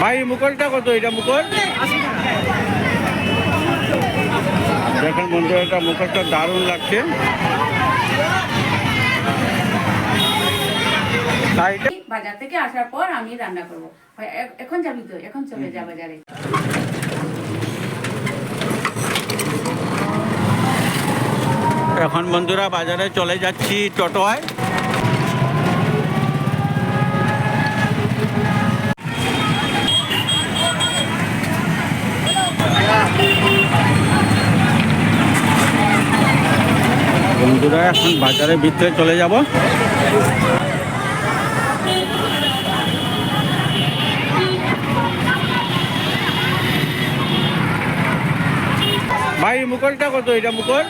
ভাই মুকুলটা কত? এটা মুকুল দেখেন বন্ধুরা, এটা মুকুলটা দারুণ লাগছে। বাজার থেকে আসার পর আমি রান্না করব। এখন যাবি তো? এখন চলে যা বাজারে। এখন বন্ধুরা বাজারে চলে যাচ্ছি টোটোয়। বন্ধুরা এখন বাজারের ভিতরে চলে যাব। ভাই মুকুলটা কত? এটা মুকুল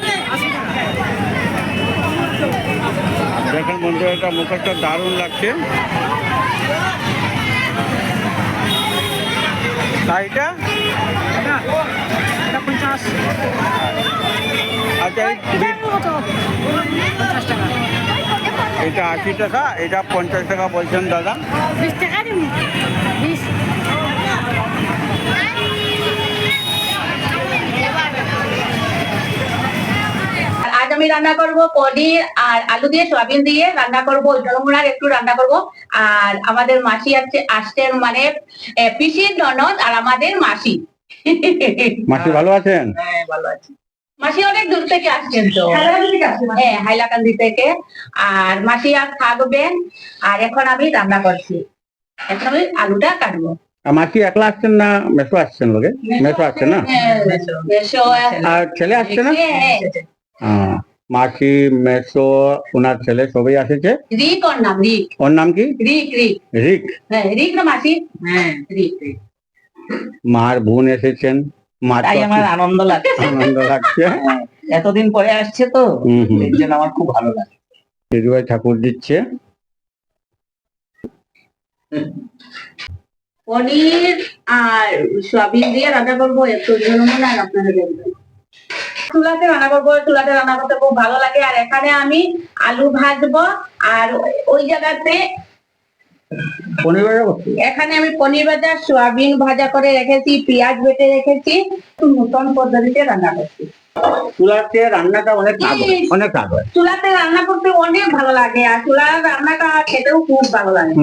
দেখেন বন্ধুরা, এটা মুকুলটা দারুণ লাগছে। এটা আচ্ছা, এটা 80 টাকা, এটা 50 টাকা বলছেন দাদা। 20 টাকা দিন। 20। আজ আমি রান্না করব পনির আর আলু দিয়ে সয়াবিন দিয়ে রান্না করব, জলমুড়ার একটু রান্না করব। আর আমাদের মাসি আসছেন, মানে পিসির ননদ আর আমাদের মাসি। মাসি ভালো আছেন? হ্যাঁ ভালো আছি। মাসি অনেক দূর থেকে আসছেন তো, হ্যাঁ হাইলাকান্দি থেকে। আর মাসি আর থাকবেন। আর এখন আমি রান্না করছি, এখন আমি আলুটা কাটবো। মাসি একলা আসছেন না মেসো আসছেন? লোকে মেসো আসছেন না? আর ছেলে আসছে না? মাসি, মেসো, ওনার ছেলে সবাই আসেছে। রিক ওর নাম, রিক। ওর নাম কি? রিক। রিক রিক? হ্যাঁ রিক না মাসি? হ্যাঁ রিক। মার বোন এসেছেন, তাই আমার আনন্দ লাগছে। আনন্দ লাগছে, এতদিন পরে আসছে তো, এর জন্য আমার খুব ভালো লাগে। দিদিভাই ঠাকুর দিচ্ছে। পনির আর সয়াবিন দিয়ে রান্না করবো, একটু জলমুড়া আর আপনারা দেখবেন। চুলাতে রান্না করবো, চুলাতে রান্না করতে খুব ভালো লাগে। আর এখানে আমি আলু ভাজবো, আর ওই জায়গাতে পনির ভাজা করছি। এখানে আমি পনির ভাজা, সয়াবিন ভাজা করে রেখেছি, পেঁয়াজ বেটে রেখেছি। নতুন পদ্ধতিতে রান্না করছি। চুলাতে রান্নাটা অনেক অনেক কাজ হয়। চুলাতে রান্না করতে অনেক ভালো লাগে, আর চুলার রান্নাটা খেতেও খুব ভালো লাগে।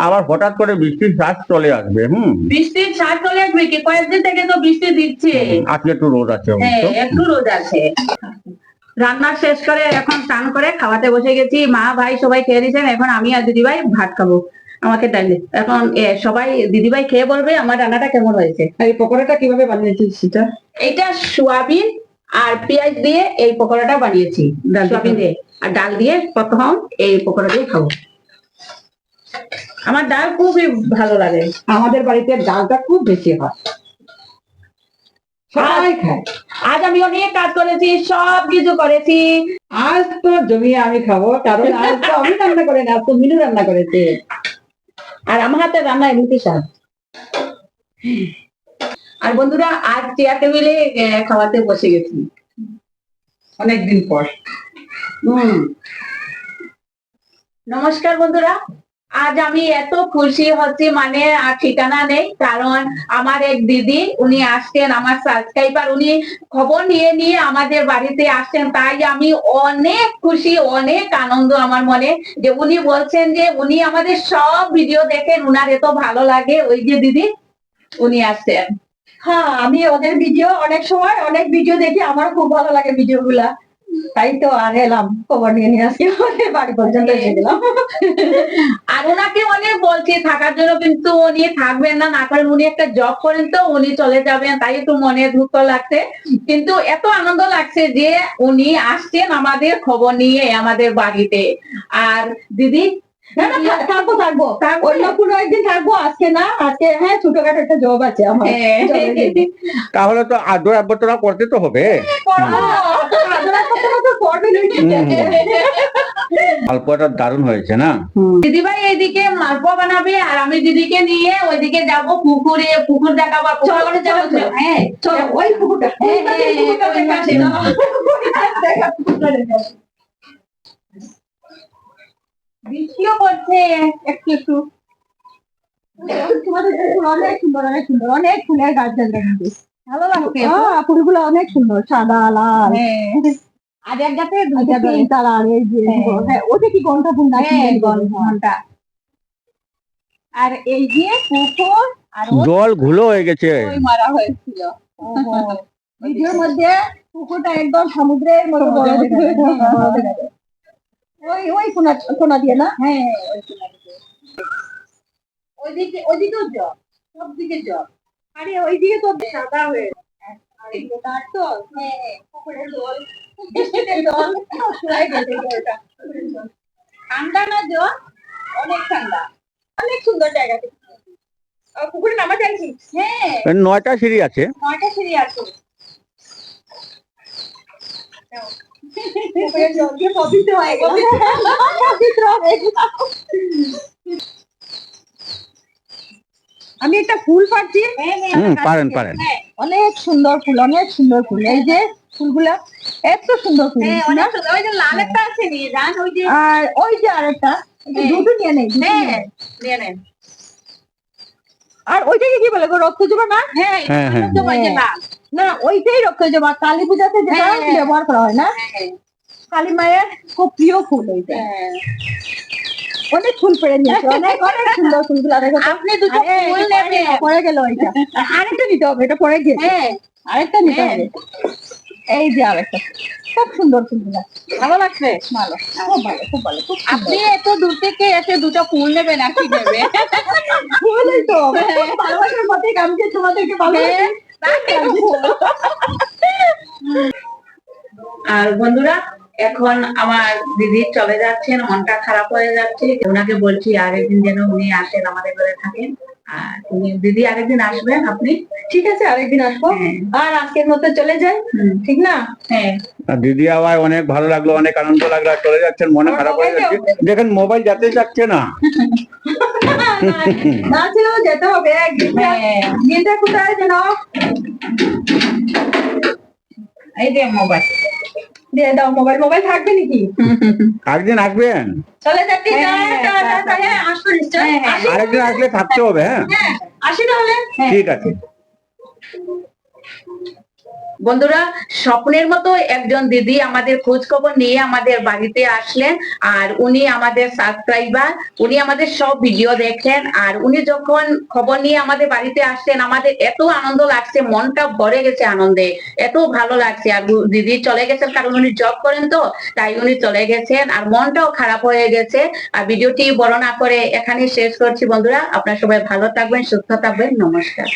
আবার হঠাৎ করে বৃষ্টির শ্বাস চলে আসবে। বৃষ্টির ছাদ চলে আসবে কি? কয়েকদিন থেকে তো বৃষ্টি দিচ্ছে। আজকে একটু রোদ আছে। হ্যাঁ একটু রোদ আছে। রান্না শেষ করে এখন স্নান করে খাওয়াতে বসে গেছি। মা ভাই সবাই খেয়ে দিয়েছেন, এখন আমি আর দিদিভাই ভাত খাবো। আমাকে ডাইলে এখন সবাই দিদিভাই খেয়ে বলবে আমার রান্নাটা কেমন হয়েছে। আর এই পকোড়াটা কিভাবে বানিয়েছিস সেটা? এইটা সোয়াবিন আর পেঁয়াজ দিয়ে এই পকোড়াটা বানিয়েছি, সোয়াবিন দিয়ে আর ডাল দিয়ে। প্রথম এই পকোড়া দিয়ে খাবো। আমার ডাল খুবই ভালো লাগে। আমাদের বাড়িতে ডালটা খুব বেশি হয়, সবাই খায়। আজ আমি অনেক কাজ করেছি, সব কিছু করেছি। আজ তো জমিয়ে আমি খাবো, কারণ আজ তো আমি রান্না করে না, আজ তো মিনু রান্না করেছে। আর আমার হাতে রান্না এমনিতে স্বাদ। আর বন্ধুরা আজ চেয়ার টেবিলে খাওয়াতে বসে গেছি অনেকদিন পর। নমস্কার বন্ধুরা, আজ আমি এত খুশি হচ্ছি, মানে আর ঠিকানা নেই। কারণ আমার এক দিদি, উনি আসছেন, আমার সাবস্ক্রাইবার, উনি খবর নিয়ে নিয়ে আমাদের বাড়িতে আসছেন। তাই আমি অনেক খুশি, অনেক আনন্দ আমার মনে, যে উনি বলছেন যে উনি আমাদের সব ভিডিও দেখেন, উনার এত ভালো লাগে। ওই যে দিদি উনি আসছেন। হ্যাঁ, আমি ওদের ভিডিও অনেক সময় অনেক ভিডিও দেখি, আমার খুব ভালো লাগে ভিডিও গুলা। তাই তো আর এলাম, খবর নিয়ে আসি, ওদের বাড়ি পর্যন্ত এসে গেলাম। আর ওনাকে অনেক বলছি থাকার জন্য, কিন্তু উনি থাকবেন না, না করেন উনি একটা জব করেন তো উনি চলে যাবেন। তাই একটু মনে দুঃখ লাগছে, কিন্তু এত আনন্দ লাগছে যে উনি আসছেন আমাদের খবর নিয়ে আমাদের বাড়িতে। আর দিদি থাকবো অন্য কোনো একদিন থাকবো, আজকে না। আজকে হ্যাঁ ছোটখাটো একটা জব আছে আমার। তাহলে তো আদৌ আবর্তনা করতে তো হবে। মালপোয়াটা দারুণ হয়েছে না? দিদিভাই এইদিকে মালপোয়া বানাবে, আর আমি দিদিকে নিয়ে ওইদিকে যাব পুকুরে, পুকুর দেখাবো। হ্যাঁ ওই পুকুরটা বৃষ্টিও করছে একটু একটু। তোমাদের ফুল অনেক সুন্দর, অনেক সুন্দর, অনেক ফুলের গাছ দেখবে কিন্তু ভালো লাগছে। ফুলগুলো অনেক সুন্দর, সাদা লাল। আর এক গাছে পিঙ্ক কালার। এই যে ওটা কি ঘন্টা ফুল না? ঘন্টা। আর এই যে পুকুর আর জল ঘুলো হয়ে গেছে। ওই মারা হয়েছিল। ভিডিওর মধ্যে পুকুরটা একদম সমুদ্রের মতো বড় দেখা যায়। বড় দেখা যায়। ওই কোনা দিয়ে না? হ্যাঁ, ওই কোনা দিকে। ওইদিকেও জল, সব দিকে জল। আরে ওইদিকে তো সাদা হয়ে তার তো পুকুরের জল, বৃষ্টিতে জল শুকায় গেছে ওটা। ঠান্ডা না জল, অনেক ঠান্ডা, অনেক সুন্দর জায়গা। পুকুরে নামা যায় কি? হ্যাঁ 9টা সিঁড়ি আছে। 9টা সিঁড়ি আছে। পুকুরের জল দিয়ে পবিত্র হয়ে গেল। পবিত্র হয়ে গেল। আমি একটা ফুল পাচ্ছি। পারেন পারেন। অনেক সুন্দর ফুল, অনেক সুন্দর ফুল। এই যে ফুলগুলা এত সুন্দর ফুল হ্যাঁ, না? অনেক সুন্দর। ওই যে লাল একটা আছে, নিয়ে যান। ওই যে আর ওই যে আরেকটা দুটো নিয়ে নেই। হ্যাঁ, নিয়ে নেন। আর ওইটাকে কি বলে গো? রক্তজবা না? হ্যাঁ, হ্যাঁ, হ্যাঁ। তো ওই যে লাল। না, ওইটাই রক্তজবা। কালী পূজাতে যেটা হ্যাঁ। ব্যবহার করা হয় না? হ্যাঁ, কালী মায়ের খুব প্রিয় ফুল ওইটা। হ্যাঁ। অনেক ফুল পেরে নিয়েছে, অনেক অনেক সুন্দর ফুলগুলো দেখো তো। আপনি দুটো আরে, ফুল এটা পরে নেবেন। গেল, পরে গেল ওইটা। আরেকটা নিতে হবে, এটা পরে গিয়েছে। হ্যাঁ, আরেকটা নিতে হ্যাঁ। হবে। এই যে আরেকটা খুব সুন্দর ফুলগুলা। ভালো লাগছে। ভালো, খুব ভালো, খুব ভালো, খুব আপনি এত দূর থেকে এসে দুটো ফুল নেবেন আর কি নেবে? ফুলই তো ভালোবাসার মধ্যে আমি যে তোমাদেরকে ভালোবাসি। আর বন্ধুরা, এখন আমার দিদি চলে যাচ্ছেন, মনটা খারাপ হয়ে যাচ্ছে। ওনাকে বলছি আরেকদিন যেন উনি আসেন, আমাদের ঘরে থাকেন। আর উনি দিদি আরেকদিন আসবেন আপনি। ঠিক আছে, আরেকদিন আসবো। হ্যাঁ। আর আজকের মতো চলে যাই, ঠিক না? হ্যাঁ, আর দিদি আবার অনেক ভালো লাগলো, অনেক আনন্দ লাগলো। আর চলে যাচ্ছেন, মনে খারাপ হয়ে যাচ্ছে। দেখেন মোবাইল যেতে চাচ্ছে না। না ছিল যেতে হবে একদিন। হ্যাঁ। গিয়েটা কোথায় যেন? এই যে মোবাইল দিয়ে দাও মোবাইল। মোবাইল থাকবে নাকি? একদিন আসবেন, চলে যাচ্ছি। হ্যাঁ, হ্যাঁ, আসবো নিশ্চয়। হ্যাঁ, হ্যাঁ। আসি। আরেকদিন আসলে থাকতে হবে। হ্যাঁ, হ্যাঁ, আসি তাহলে। ঠিক আছে। বন্ধুরা, স্বপ্নের মতো একজন দিদি আমাদের খোঁজ খবর নিয়ে আমাদের বাড়িতে আসলেন। আর উনি আমাদের সাবস্ক্রাইবার, উনি আমাদের সব ভিডিও দেখেন। আর উনি যখন খবর নিয়ে আমাদের বাড়িতে আসলেন, আমাদের এত আনন্দ লাগছে, মনটা ভরে গেছে আনন্দে, এত ভালো লাগছে। আর দিদি চলে গেছেন, কারণ উনি জব করেন তো, তাই উনি চলে গেছেন। আর মনটাও খারাপ হয়ে গেছে। আর ভিডিওটি বড় না করে এখানে শেষ করছি বন্ধুরা। আপনারা সবাই ভালো থাকবেন, সুস্থ থাকবেন। নমস্কার।